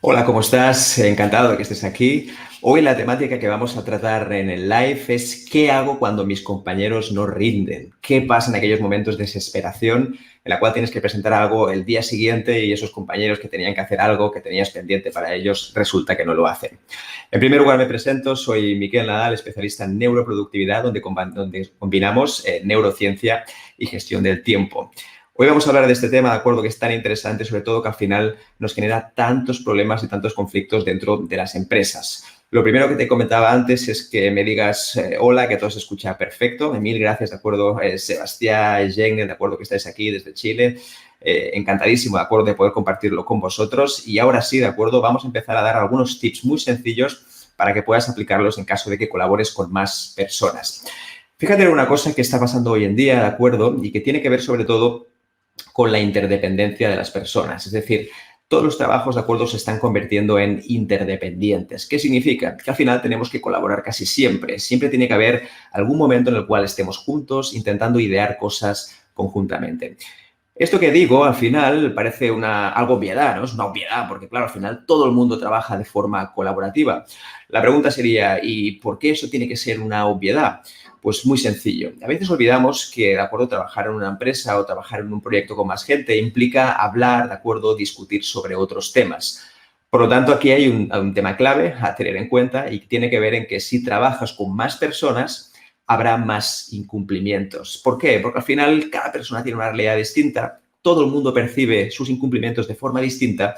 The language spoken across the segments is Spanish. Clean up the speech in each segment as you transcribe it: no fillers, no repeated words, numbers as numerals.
Hola, ¿cómo estás? Encantado de que estés aquí. Hoy la temática que vamos a tratar en el live es ¿qué hago cuando mis compañeros no rinden? ¿Qué pasa en aquellos momentos de desesperación en la cual tienes que presentar algo el día siguiente y esos compañeros que tenían que hacer algo que tenías pendiente para ellos resulta que no lo hacen? En primer lugar me presento, soy Miquel Nadal, especialista en neuroproductividad, donde combinamos neurociencia y gestión del tiempo. Hoy vamos a hablar de este tema, de acuerdo, que es tan interesante, sobre todo que al final nos genera tantos problemas y tantos conflictos dentro de las empresas. Lo primero que te comentaba antes es que me digas hola, que todo se escucha perfecto. Mil gracias, de acuerdo, Sebastián, Jenny, de acuerdo que estáis aquí desde Chile. Encantadísimo, de acuerdo, de poder compartirlo con vosotros. Y ahora sí, de acuerdo, vamos a empezar a dar algunos tips muy sencillos para que puedas aplicarlos en caso de que colabores con más personas. Fíjate en una cosa que está pasando hoy en día, de acuerdo, y que tiene que ver sobre todo con la interdependencia de las personas. Es decir, todos los trabajos, de acuerdo, se están convirtiendo en interdependientes. ¿Qué significa? Que al final tenemos que colaborar casi siempre. Siempre tiene que haber algún momento en el cual estemos juntos intentando idear cosas conjuntamente. Esto que digo, al final, parece algo obviedad, ¿no? Es una obviedad, porque, claro, al final todo el mundo trabaja de forma colaborativa. La pregunta sería, ¿y por qué eso tiene que ser una obviedad? Pues muy sencillo. A veces olvidamos que, de acuerdo, trabajar en una empresa o trabajar en un proyecto con más gente implica hablar, de acuerdo, discutir sobre otros temas. Por lo tanto, aquí hay un tema clave a tener en cuenta y tiene que ver en que si trabajas con más personas, habrá más incumplimientos. ¿Por qué? Porque al final cada persona tiene una realidad distinta, todo el mundo percibe sus incumplimientos de forma distinta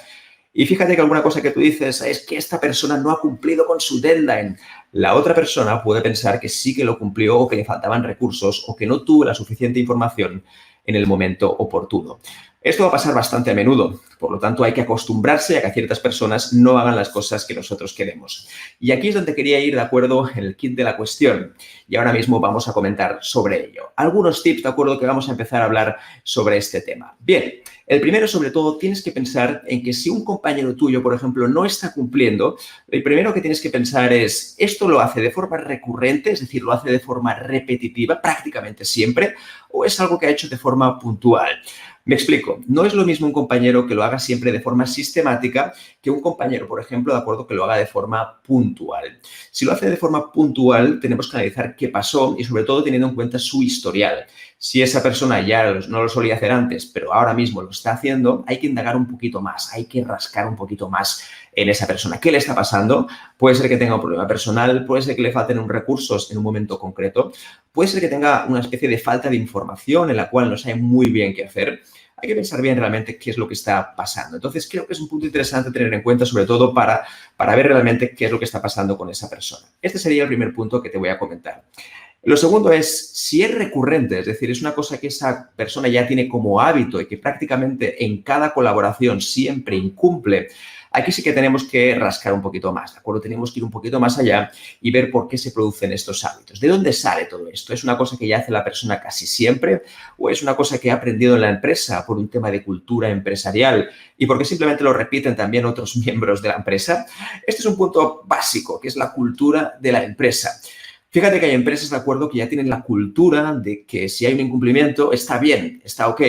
y fíjate que alguna cosa que tú dices es que esta persona no ha cumplido con su deadline. La otra persona puede pensar que sí que lo cumplió o que le faltaban recursos o que no tuvo la suficiente información en el momento oportuno. Esto va a pasar bastante a menudo, por lo tanto hay que acostumbrarse a que ciertas personas no hagan las cosas que nosotros queremos. Y aquí es donde quería ir, de acuerdo, en el kit de la cuestión. Y ahora mismo vamos a comentar sobre ello. Algunos tips, de acuerdo, que vamos a empezar a hablar sobre este tema. Bien, el primero, sobre todo, tienes que pensar en que si un compañero tuyo, por ejemplo, no está cumpliendo, el primero que tienes que pensar es, ¿esto lo hace de forma recurrente, es decir, lo hace de forma repetitiva, prácticamente siempre, o es algo que ha hecho de forma puntual? Me explico, no es lo mismo un compañero que lo haga siempre de forma sistemática que un compañero, por ejemplo, de acuerdo, que lo haga de forma puntual. Si lo hace de forma puntual, tenemos que analizar qué pasó y, sobre todo, teniendo en cuenta su historial. Si esa persona ya no lo solía hacer antes, pero ahora mismo lo está haciendo, hay que indagar un poquito más, hay que rascar un poquito más en esa persona. ¿Qué le está pasando? Puede ser que tenga un problema personal, puede ser que le falten unos recursos en un momento concreto, puede ser que tenga una especie de falta de información en la cual no sabe muy bien qué hacer. Hay que pensar bien realmente qué es lo que está pasando. Entonces, creo que es un punto interesante tener en cuenta, sobre todo para ver realmente qué es lo que está pasando con esa persona. Este sería el primer punto que te voy a comentar. Lo segundo es, si es recurrente, es decir, es una cosa que esa persona ya tiene como hábito y que prácticamente en cada colaboración siempre incumple, aquí sí que tenemos que rascar un poquito más, ¿de acuerdo? Tenemos que ir un poquito más allá y ver por qué se producen estos hábitos. ¿De dónde sale todo esto? ¿Es una cosa que ya hace la persona casi siempre o es una cosa que ha aprendido en la empresa por un tema de cultura empresarial y porque simplemente lo repiten también otros miembros de la empresa? Este es un punto básico, que es la cultura de la empresa. Fíjate que hay empresas, de acuerdo, que ya tienen la cultura de que si hay un incumplimiento está bien, está ok.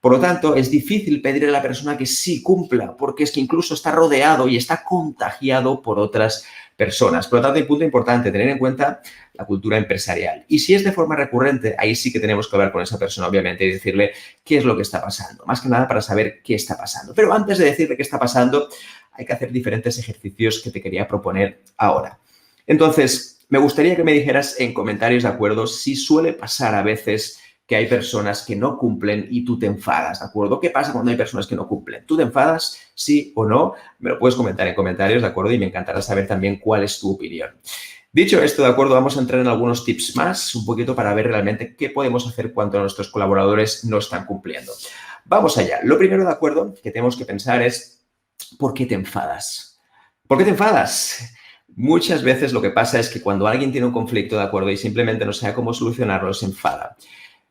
Por lo tanto, es difícil pedirle a la persona que sí cumpla, porque es que incluso está rodeado y está contagiado por otras personas. Por lo tanto, hay un punto importante, tener en cuenta la cultura empresarial. Y si es de forma recurrente, ahí sí que tenemos que hablar con esa persona, obviamente, y decirle qué es lo que está pasando. Más que nada para saber qué está pasando. Pero antes de decirle qué está pasando, hay que hacer diferentes ejercicios que te quería proponer ahora. Entonces, me gustaría que me dijeras en comentarios, ¿de acuerdo?, si suele pasar a veces que hay personas que no cumplen y tú te enfadas, ¿de acuerdo? ¿Qué pasa cuando hay personas que no cumplen? ¿Tú te enfadas, sí o no? Me lo puedes comentar en comentarios, ¿de acuerdo? Y me encantará saber también cuál es tu opinión. Dicho esto, ¿de acuerdo? Vamos a entrar en algunos tips más, un poquito para ver realmente qué podemos hacer cuando nuestros colaboradores no están cumpliendo. Vamos allá. Lo primero, ¿de acuerdo?, que tenemos que pensar es, ¿por qué te enfadas? ¿Por qué te enfadas? Muchas veces lo que pasa es que cuando alguien tiene un conflicto, ¿de acuerdo?, y simplemente no sabe cómo solucionarlo, se enfada.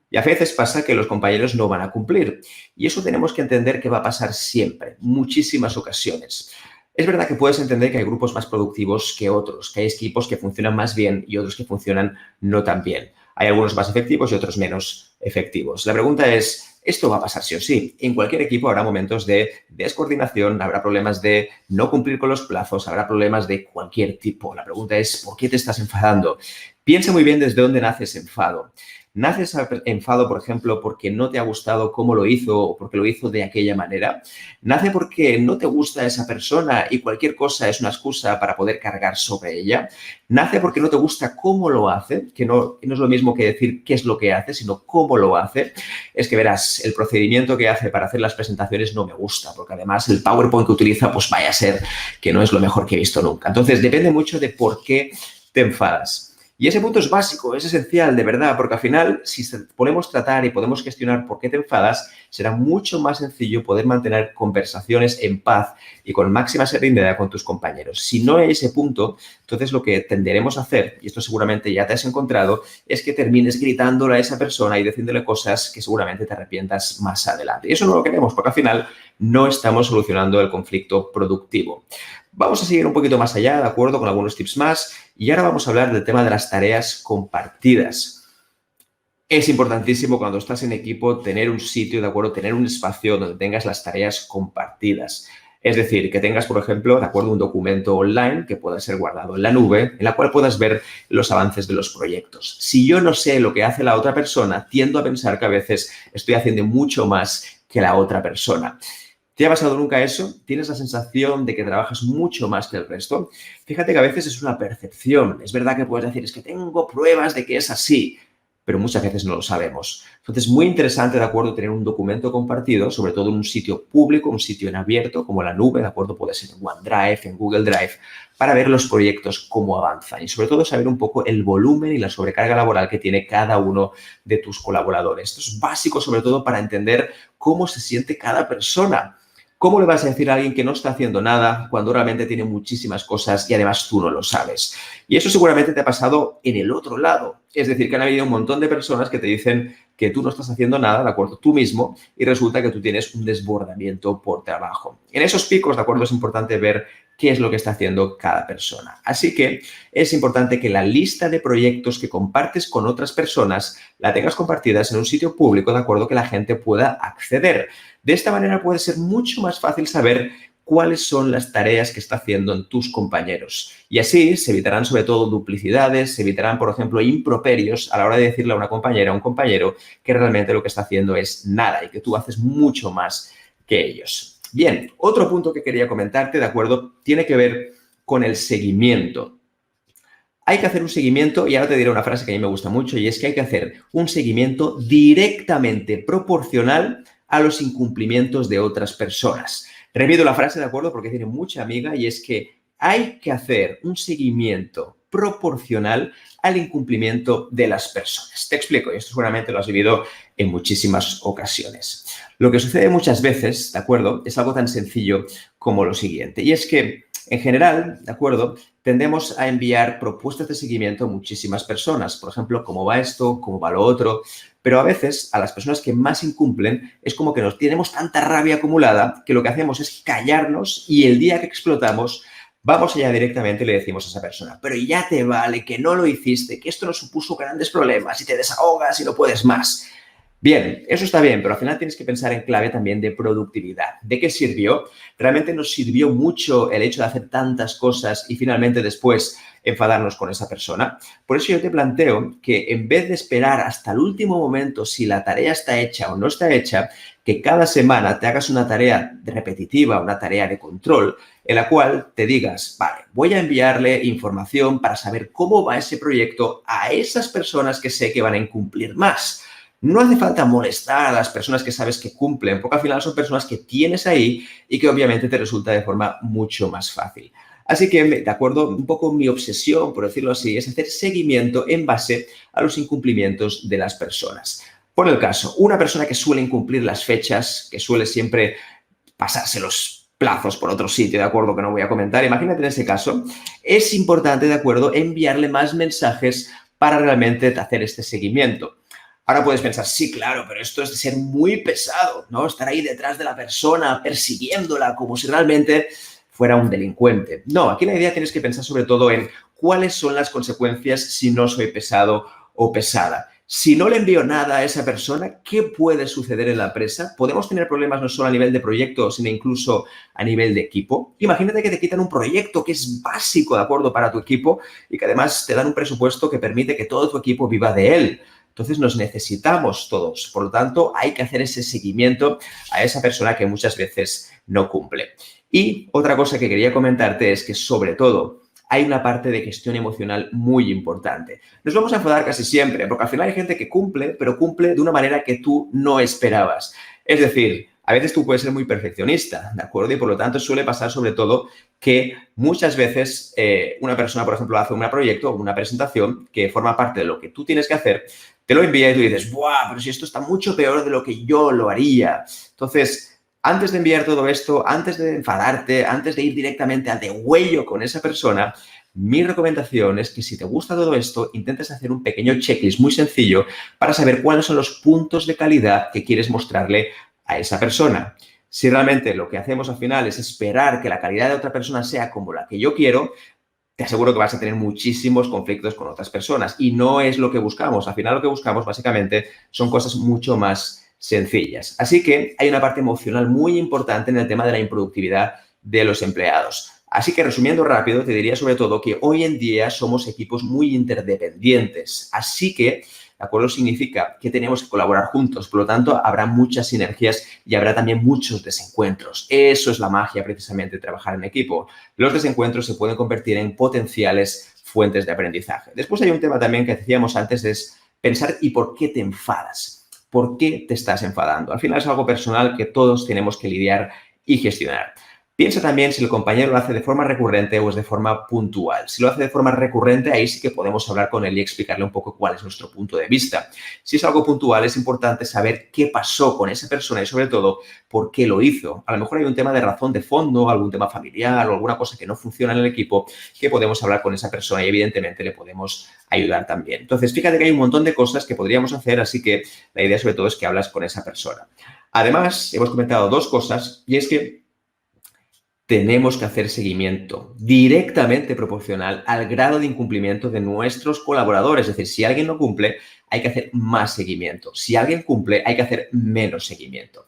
Y a veces pasa que los compañeros no van a cumplir. Y eso tenemos que entender que va a pasar siempre, muchísimas ocasiones. Es verdad que puedes entender que hay grupos más productivos que otros, que hay equipos que funcionan más bien y otros que funcionan no tan bien. Hay algunos más efectivos y otros menos efectivos. La pregunta es, Esto va a pasar sí o sí. En cualquier equipo habrá momentos de descoordinación, habrá problemas de no cumplir con los plazos, habrá problemas de cualquier tipo. La pregunta es, ¿por qué te estás enfadando? Piensa muy bien desde dónde nace ese enfado. ¿Nace ese enfado, por ejemplo, porque no te ha gustado cómo lo hizo o porque lo hizo de aquella manera? ¿Nace porque no te gusta esa persona y cualquier cosa es una excusa para poder cargar sobre ella? ¿Nace porque no te gusta cómo lo hace? Que no es lo mismo que decir qué es lo que hace, sino cómo lo hace. Es que verás, el procedimiento que hace para hacer las presentaciones no me gusta, porque además el PowerPoint que utiliza, pues vaya a ser que no es lo mejor que he visto nunca. Entonces, depende mucho de por qué te enfadas. Y ese punto es básico, es esencial, de verdad, porque al final, si podemos tratar y podemos gestionar por qué te enfadas, será mucho más sencillo poder mantener conversaciones en paz y con máxima serenidad con tus compañeros. Si no hay ese punto, entonces lo que tenderemos a hacer, y esto seguramente ya te has encontrado, es que termines gritándole a esa persona y diciéndole cosas que seguramente te arrepientas más adelante. Y eso no lo queremos, porque al final no estamos solucionando el conflicto productivo. Vamos a seguir un poquito más allá, ¿de acuerdo? Con algunos tips más. Y ahora vamos a hablar del tema de las tareas compartidas. Es importantísimo cuando estás en equipo tener un sitio, ¿de acuerdo? Tener un espacio donde tengas las tareas compartidas. Es decir, que tengas, por ejemplo, ¿de acuerdo? Un documento online que pueda ser guardado en la nube, en la cual puedas ver los avances de los proyectos. Si yo no sé lo que hace la otra persona, tiendo a pensar que a veces estoy haciendo mucho más que la otra persona. ¿Te ha pasado nunca eso? ¿Tienes la sensación de que trabajas mucho más que el resto? Fíjate que a veces es una percepción. Es verdad que puedes decir, es que tengo pruebas de que es así, pero muchas veces no lo sabemos. Entonces, muy interesante, ¿de acuerdo?, tener un documento compartido, sobre todo en un sitio público, un sitio en abierto, como la nube, ¿de acuerdo? Puede ser en OneDrive, en Google Drive, para ver los proyectos, cómo avanzan y, sobre todo, saber un poco el volumen y la sobrecarga laboral que tiene cada uno de tus colaboradores. Esto es básico, sobre todo, para entender cómo se siente cada persona. ¿Cómo le vas a decir a alguien que no está haciendo nada cuando realmente tiene muchísimas cosas y además tú no lo sabes? Y eso seguramente te ha pasado en el otro lado. Es decir, que han habido un montón de personas que te dicen que tú no estás haciendo nada, ¿de acuerdo? Tú mismo, y resulta que tú tienes un desbordamiento por trabajo. En esos picos, ¿de acuerdo? Es importante ver qué es lo que está haciendo cada persona. Así que es importante que la lista de proyectos que compartes con otras personas la tengas compartidas en un sitio público, ¿de acuerdo? Que la gente pueda acceder. De esta manera puede ser mucho más fácil saber cuáles son las tareas que está haciendo en tus compañeros. Y así se evitarán sobre todo duplicidades, se evitarán, por ejemplo, improperios a la hora de decirle a una compañera o a un compañero que realmente lo que está haciendo es nada y que tú haces mucho más que ellos. Bien, otro punto que quería comentarte, ¿de acuerdo?, tiene que ver con el seguimiento. Hay que hacer un seguimiento, y ahora te diré una frase que a mí me gusta mucho, y es que hay que hacer un seguimiento directamente proporcional a los incumplimientos de otras personas. Repito la frase, ¿de acuerdo?, porque tiene mucha amiga, y es que hay que hacer un seguimiento proporcional al incumplimiento de las personas. Te explico, y esto seguramente lo has vivido en muchísimas ocasiones. Lo que sucede muchas veces, ¿de acuerdo?, es algo tan sencillo como lo siguiente, y es que, en general, ¿de acuerdo?, tendemos a enviar propuestas de seguimiento a muchísimas personas. Por ejemplo, ¿cómo va esto? ¿Cómo va lo otro? Pero a veces, a las personas que más incumplen, es como que nos tenemos tanta rabia acumulada que lo que hacemos es callarnos y el día que explotamos, vamos allá directamente y le decimos a esa persona, pero ya te vale, que no lo hiciste, que esto nos supuso grandes problemas y te desahogas y no puedes más. Bien, eso está bien, pero al final tienes que pensar en clave también de productividad. ¿De qué sirvió? ¿Realmente nos sirvió mucho el hecho de hacer tantas cosas y finalmente después enfadarnos con esa persona? Por eso yo te planteo que en vez de esperar hasta el último momento si la tarea está hecha o no está hecha, que cada semana te hagas una tarea repetitiva, una tarea de control, en la cual te digas, vale, voy a enviarle información para saber cómo va ese proyecto a esas personas que sé que van a incumplir más. No hace falta molestar a las personas que sabes que cumplen, porque al final son personas que tienes ahí y que obviamente te resulta de forma mucho más fácil. Así que, de acuerdo, un poco mi obsesión, por decirlo así, es hacer seguimiento en base a los incumplimientos de las personas. Por el caso, una persona que suele incumplir las fechas, que suele siempre pasarse los plazos por otro sitio, de acuerdo, que no voy a comentar, imagínate en ese caso, es importante, de acuerdo, enviarle más mensajes para realmente hacer este seguimiento. Ahora puedes pensar, sí, claro, pero esto es de ser muy pesado, ¿no? Estar ahí detrás de la persona, persiguiéndola, como si realmente fuera un delincuente. No, aquí la idea tienes que pensar sobre todo en cuáles son las consecuencias si no soy pesado o pesada. Si no le envío nada a esa persona, ¿qué puede suceder en la empresa? ¿Podemos tener problemas no solo a nivel de proyecto, sino incluso a nivel de equipo? Imagínate que te quitan un proyecto que es básico, ¿de acuerdo?, para tu equipo y que además te dan un presupuesto que permite que todo tu equipo viva de él. Entonces nos necesitamos todos. Por lo tanto, hay que hacer ese seguimiento a esa persona que muchas veces no cumple. Y otra cosa que quería comentarte es que, sobre todo, hay una parte de gestión emocional muy importante. Nos vamos a enfadar casi siempre, porque al final hay gente que cumple, pero cumple de una manera que tú no esperabas. Es decir, a veces tú puedes ser muy perfeccionista, ¿de acuerdo? Y por lo tanto suele pasar sobre todo que muchas veces una persona, por ejemplo, hace un proyecto o una presentación que forma parte de lo que tú tienes que hacer, te lo envía y tú dices, ¡buah! Pero si esto está mucho peor de lo que yo lo haría. Entonces, antes de enviar todo esto, antes de enfadarte, antes de ir directamente al degüello con esa persona, mi recomendación es que si te gusta todo esto, intentes hacer un pequeño checklist muy sencillo para saber cuáles son los puntos de calidad que quieres mostrarle a esa persona. Si realmente lo que hacemos al final es esperar que la calidad de otra persona sea como la que yo quiero, te aseguro que vas a tener muchísimos conflictos con otras personas y no es lo que buscamos. Al final lo que buscamos básicamente son cosas mucho más sencillas. Así que hay una parte emocional muy importante en el tema de la improductividad de los empleados. Así que resumiendo rápido, te diría sobre todo que hoy en día somos equipos muy interdependientes. Así que, ¿de acuerdo? Significa que tenemos que colaborar juntos. Por lo tanto, habrá muchas sinergias y habrá también muchos desencuentros. Eso es la magia precisamente de trabajar en equipo. Los desencuentros se pueden convertir en potenciales fuentes de aprendizaje. Después hay un tema también que decíamos antes, es pensar ¿y por qué te enfadas? ¿Por qué te estás enfadando? Al final es algo personal que todos tenemos que lidiar y gestionar. Piensa también si el compañero lo hace de forma recurrente o es de forma puntual. Si lo hace de forma recurrente, ahí sí que podemos hablar con él y explicarle un poco cuál es nuestro punto de vista. Si es algo puntual, es importante saber qué pasó con esa persona y, sobre todo, por qué lo hizo. A lo mejor hay un tema de razón de fondo, algún tema familiar o alguna cosa que no funciona en el equipo que podemos hablar con esa persona y, evidentemente, le podemos ayudar también. Entonces, fíjate que hay un montón de cosas que podríamos hacer, así que la idea, sobre todo, es que hablas con esa persona. Además, hemos comentado dos cosas y es que tenemos que hacer seguimiento directamente proporcional al grado de incumplimiento de nuestros colaboradores. Es decir, si alguien no cumple, hay que hacer más seguimiento. Si alguien cumple, hay que hacer menos seguimiento.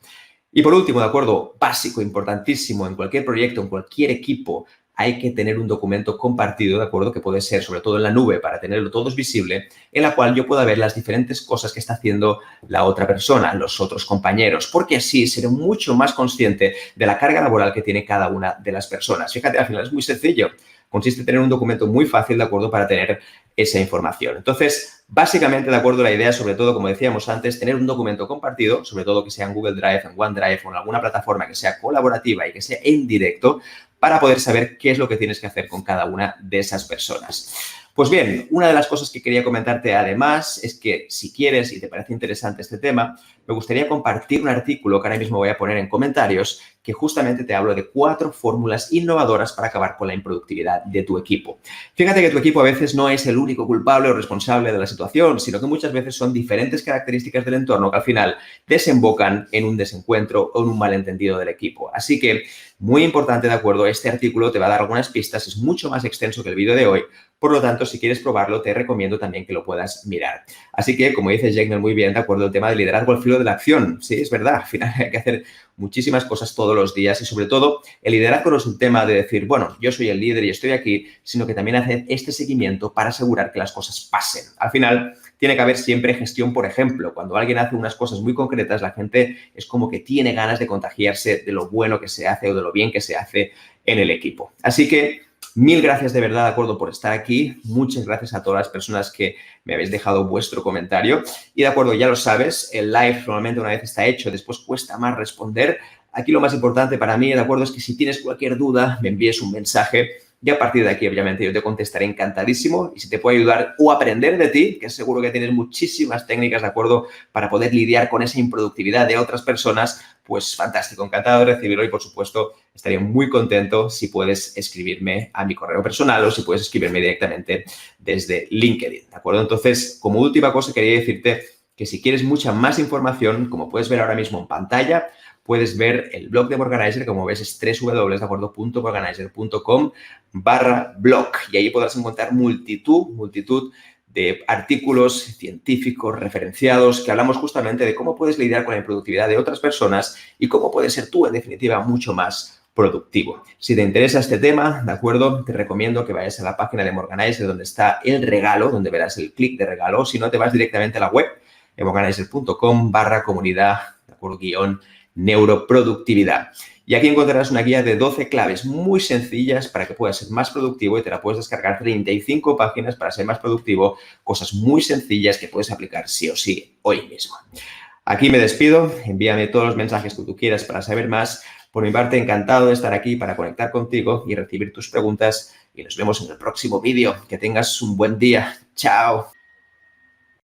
Y por último, de acuerdo, básico, importantísimo, en cualquier proyecto, en cualquier equipo, hay que tener un documento compartido, ¿de acuerdo? Que puede ser, sobre todo en la nube, para tenerlo todos visible, en la cual yo pueda ver las diferentes cosas que está haciendo la otra persona, los otros compañeros, porque así seré mucho más consciente de la carga laboral que tiene cada una de las personas. Fíjate, al final es muy sencillo. Consiste en tener un documento muy fácil, ¿de acuerdo?, para tener esa información. Entonces, básicamente, de acuerdo, la idea, sobre todo, como decíamos antes, tener un documento compartido, sobre todo que sea en Google Drive, en OneDrive o en alguna plataforma que sea colaborativa y que sea en directo, para poder saber qué es lo que tienes que hacer con cada una de esas personas. Pues bien, una de las cosas que quería comentarte además es que si quieres y te parece interesante este tema, me gustaría compartir un artículo que ahora mismo voy a poner en comentarios que justamente te hablo de 4 fórmulas innovadoras para acabar con la improductividad de tu equipo. Fíjate que tu equipo a veces no es el único culpable o responsable de la situación, sino que muchas veces son diferentes características del entorno que al final desembocan en un desencuentro o en un malentendido del equipo. Así que, muy importante, de acuerdo, este artículo te va a dar algunas pistas, es mucho más extenso que el vídeo de hoy, por lo tanto, si quieres probarlo, te recomiendo también que lo puedas mirar. Así que, como dice Jagner muy bien, de acuerdo, el tema del liderazgo al filo de la acción. Sí, es verdad, al final hay que hacer muchísimas cosas todos los días y, sobre todo, el liderazgo no es un tema de decir, bueno, yo soy el líder y estoy aquí, sino que también hacer este seguimiento para asegurar que las cosas pasen. Al final, tiene que haber siempre gestión, por ejemplo. Cuando alguien hace unas cosas muy concretas, la gente es como que tiene ganas de contagiarse de lo bueno que se hace o de lo bien que se hace en el equipo. Así que, mil gracias de verdad, de acuerdo, por estar aquí. Muchas gracias a todas las personas que me habéis dejado vuestro comentario. Y de acuerdo, ya lo sabes, el live normalmente una vez está hecho, después cuesta más responder. Aquí lo más importante para mí, de acuerdo, es que si tienes cualquier duda, me envíes un mensaje y a partir de aquí, obviamente, yo te contestaré encantadísimo y si te puedo ayudar o aprender de ti, que seguro que tienes muchísimas técnicas, de acuerdo, para poder lidiar con esa improductividad de otras personas, pues fantástico, encantado de recibirlo y, por supuesto, estaría muy contento si puedes escribirme a mi correo personal o si puedes escribirme directamente desde LinkedIn, ¿de acuerdo? Entonces, como última cosa, quería decirte que si quieres mucha más información, como puedes ver ahora mismo en pantalla, puedes ver el blog de Morganizer, como ves es www.morganizer.com/blog y ahí podrás encontrar multitud de artículos científicos referenciados que hablamos justamente de cómo puedes lidiar con la productividad de otras personas y cómo puedes ser tú, en definitiva, mucho más productivo. Si te interesa este tema, ¿de acuerdo? Te recomiendo que vayas a la página de Morganizer donde está el regalo, donde verás el clic de regalo. O si no, te vas directamente a la web, morganizer.com/comunidad, ¿de acuerdo? _ neuroproductividad. Y aquí encontrarás una guía de 12 claves muy sencillas para que puedas ser más productivo y te la puedes descargar 35 páginas para ser más productivo, cosas muy sencillas que puedes aplicar sí o sí hoy mismo. Aquí me despido, envíame todos los mensajes que tú quieras para saber más. Por mi parte, encantado de estar aquí para conectar contigo y recibir tus preguntas y nos vemos en el próximo vídeo. Que tengas un buen día. Chao.